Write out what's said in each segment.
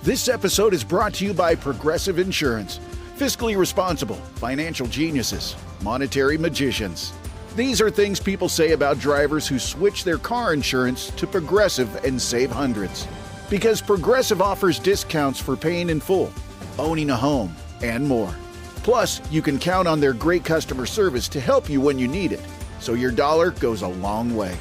This episode is brought to you by Progressive Insurance. Fiscally responsible, financial geniuses, monetary magicians. These are things people say about drivers who switch their car insurance to Progressive and save hundreds. Because Progressive offers discounts for paying in full, owning a home, and more. Plus, you can count on their great customer service to help you when you need it, so your dollar goes a long way.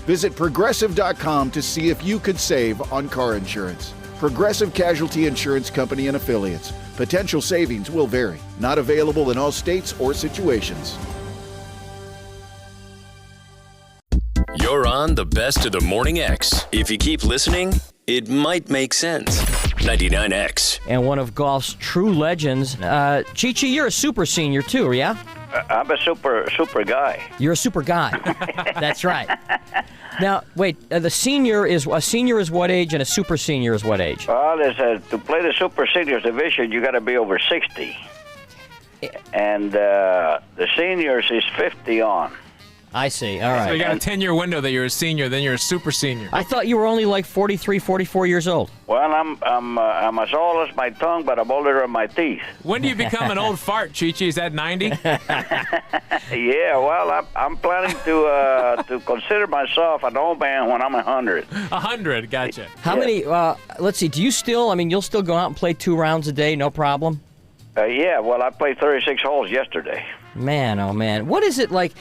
Visit Progressive.com to see if you could save on car insurance. Progressive Casualty Insurance Company and Affiliates. Potential savings will vary. Not available in all states or situations. You're on the best of the Morning X. If you keep listening, it might make sense. 99X. And one of golf's true legends. Chi-Chi, you're a super senior too, yeah? I'm a super guy. You're a super guy. That's right. Now, wait, a senior is what age, and a super senior is what age? Well, to play the super seniors division, you got to be over 60. And the seniors is 50 on. I see. All right. So you got a 10-year window that you're a senior, then you're a super senior. I thought you were only like 43, 44 years old. Well, I'm as old as my tongue, but I'm older than my teeth. When do you become an old fart, Chi-Chi? Is that 90? Yeah, well, I'm planning to consider myself an old man when I'm 100. 100, gotcha. How many, let's see, do you still, you'll still go out and play 2 rounds a day, no problem? Yeah, well, I played 36 holes yesterday. Man, oh man. What is it like?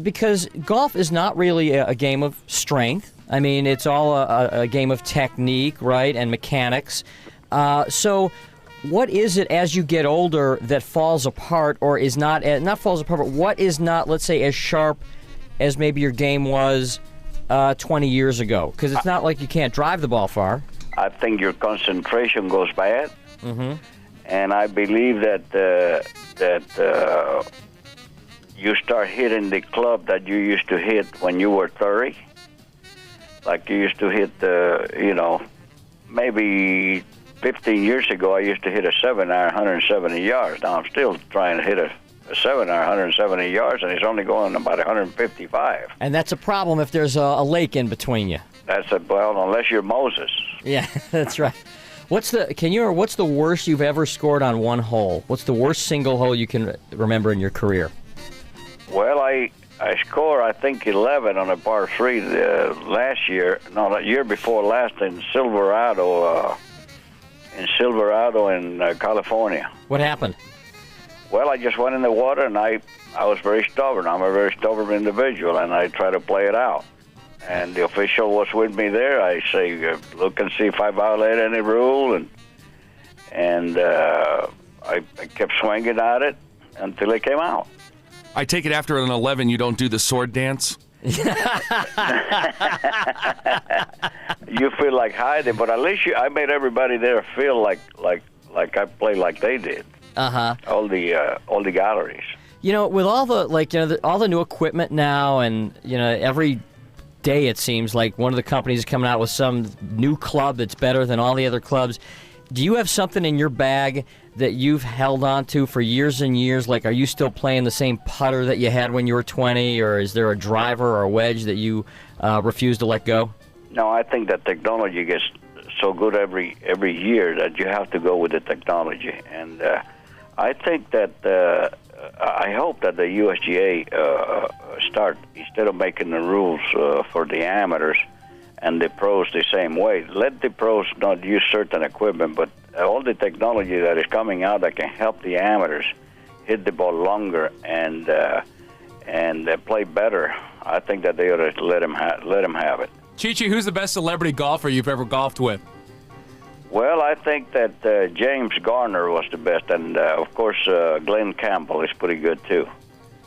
Because golf is not really a game of strength. It's all a game of technique, right, and mechanics. So what is it as you get older that falls apart or is not falls apart, but what is not, let's say, as sharp as maybe your game was 20 years ago? Because it's not like you can't drive the ball far. I think your concentration goes bad. Mm-hmm. And I believe that you start hitting the club that you used to hit when you were 30. Like you used to hit, maybe 15 years ago, I used to hit a 7-iron 170 yards. Now I'm still trying to hit a 7-iron 170 yards, and it's only going about 155. And that's a problem if there's a lake in between you. Well, unless you're Moses. Yeah, that's right. What's the worst you've ever scored on one hole? What's the worst single hole you can remember in your career? Well, I scored, I think, 11 on a par 3 last year. No, the year before last in Silverado, in California. What happened? Well, I just went in the water, and I was very stubborn. I'm a very stubborn individual, and I try to play it out. And the official was with me there. I say, look and see if I violate any rule, and I kept swinging at it until it came out. I take it after an 11, you don't do the sword dance? You feel like hiding, but at least I made everybody there feel like I played like they did. All the galleries. With all the all the new equipment now, and every day it seems like one of the companies is coming out with some new club that's better than all the other clubs. Do you have something in your bag that you've held on to for years and years? Like, are you still playing the same putter that you had when you were 20, or is there a driver or a wedge that you refuse to let go? No, I think that technology gets so good every year that you have to go with the technology. And I think that I hope that the USGA start, instead of making the rules for the amateurs and the pros the same way, let the pros not use certain equipment, but all the technology that is coming out that can help the amateurs hit the ball longer and play better. I think that they ought to let them have it. Chi-Chi, who's the best celebrity golfer you've ever golfed with? Well, I think that James Garner was the best, and of course Glenn Campbell is pretty good too.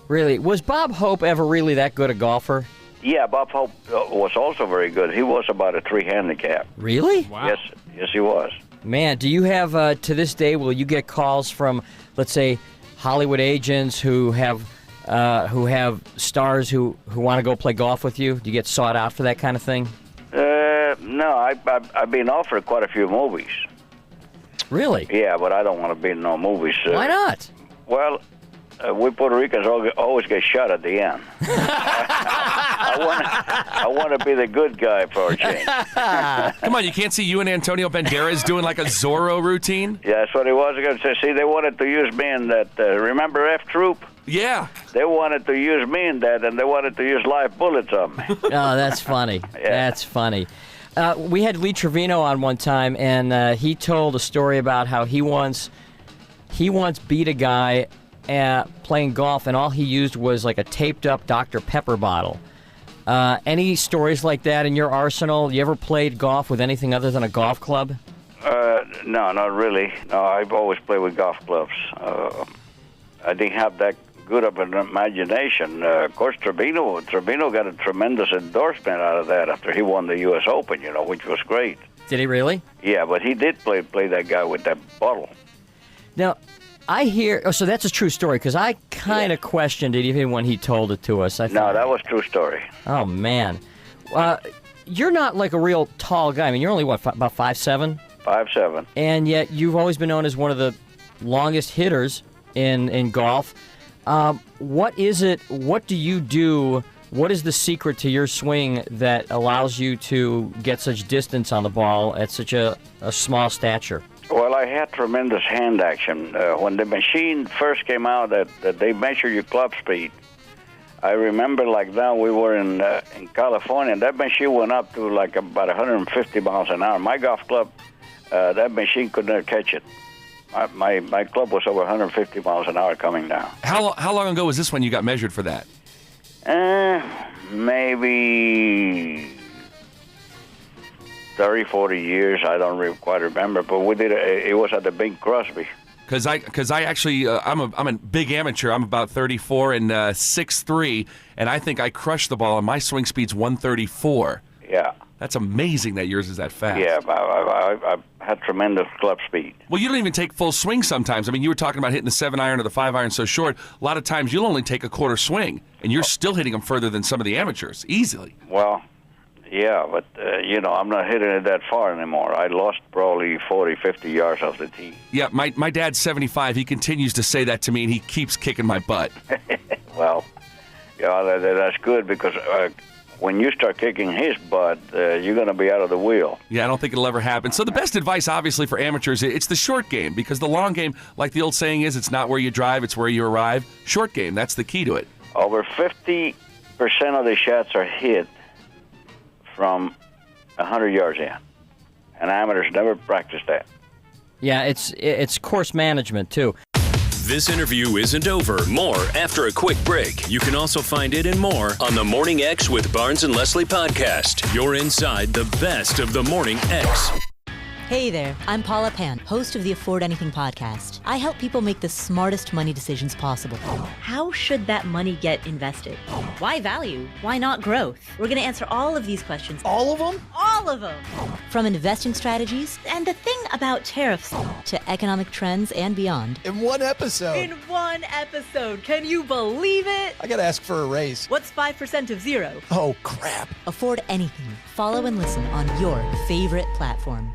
Really? Was Bob Hope ever really that good a golfer? Yeah, Bob Hope was also very good. He was about a 3 handicap. Really? Wow. Yes, he was. Man, do you have, to this day, will you get calls from, let's say, Hollywood agents who have stars who want to go play golf with you? Do you get sought out for that kind of thing? No, I've been offered quite a few movies. Really? Yeah, but I don't want to be in no movies. Why not? Well, we Puerto Ricans always get shot at the end. I I want to be the good guy for a change. Come on, you can't see you and Antonio Banderas doing like a Zorro routine? Yeah, that's what he was going to say. See, they wanted to use me in that. Remember F Troop? Yeah. They wanted to use me in that, and they wanted to use live bullets on me. Oh, that's funny. Yeah. That's funny. We had Lee Trevino on one time, and he told a story about how he once beat a guy playing golf, and all he used was like a taped-up Dr. Pepper bottle. Any stories like that in your arsenal? You ever played golf with anything other than a golf club? No, not really. No, I've always played with golf clubs. I didn't have that good of an imagination. Of course, Trevino got a tremendous endorsement out of that after he won the U.S. Open, which was great. Did he really? Yeah, but he did play that guy with that bottle. Now, I hear... Oh, so that's a true story, because I kind of questioned it even when he told it to us. No, that was true story. Oh, man. You're not like a real tall guy. I mean, you're only, what, about 5'7"? 5'7". And yet you've always been known as one of the longest hitters in golf. What is it? What do you do? What is the secret to your swing that allows you to get such distance on the ball at such a small stature? Well, I had tremendous hand action. When the machine first came out that they measure your club speed, I remember like now we were in California, and that machine went up to like about 150 miles an hour. My golf club, that machine could not catch it. My club was over 150 miles an hour coming down. How long ago was this when you got measured for that? Maybe 30, 40 years. I don't quite remember, but we did. It was at the Bing Crosby. Because I actually I'm a big amateur. I'm about 34 and 6'3", and I think I crushed the ball, and my swing speed's 134. Yeah. That's amazing that yours is that fast. Yeah, I had tremendous club speed. Well, you don't even take full swing sometimes. I mean, you were talking about hitting the 7-iron or the 5-iron so short. A lot of times you'll only take a quarter swing, and you're still hitting them further than some of the amateurs, easily. Well, yeah, but, I'm not hitting it that far anymore. I lost probably 40, 50 yards off the tee. Yeah, my dad's 75. He continues to say that to me, and he keeps kicking my butt. Well, yeah, that's good because... when you start kicking his butt, you're going to be out of the wheel. Yeah, I don't think it'll ever happen. So the best advice, obviously, for amateurs, it's the short game, because the long game, like the old saying is, it's not where you drive, it's where you arrive. Short game, that's the key to it. Over 50% of the shots are hit from 100 yards in, and amateurs never practice that. Yeah, it's course management, too. This interview isn't over. More after a quick break. You can also find it and more on the Morning X with Barnes and Leslie podcast. You're inside the best of the Morning X. Hey there, I'm Paula Pan, host of the Afford Anything podcast. I help people make the smartest money decisions possible. How should that money get invested? Why value? Why not growth? We're going to answer all of these questions. All of them? All of them! From investing strategies And the thing about tariffs. to economic trends and beyond. In one episode. In one episode. Can you believe it? I gotta ask for a raise. What's 5% of zero? Oh, crap. Afford Anything. Follow and listen on your favorite platform.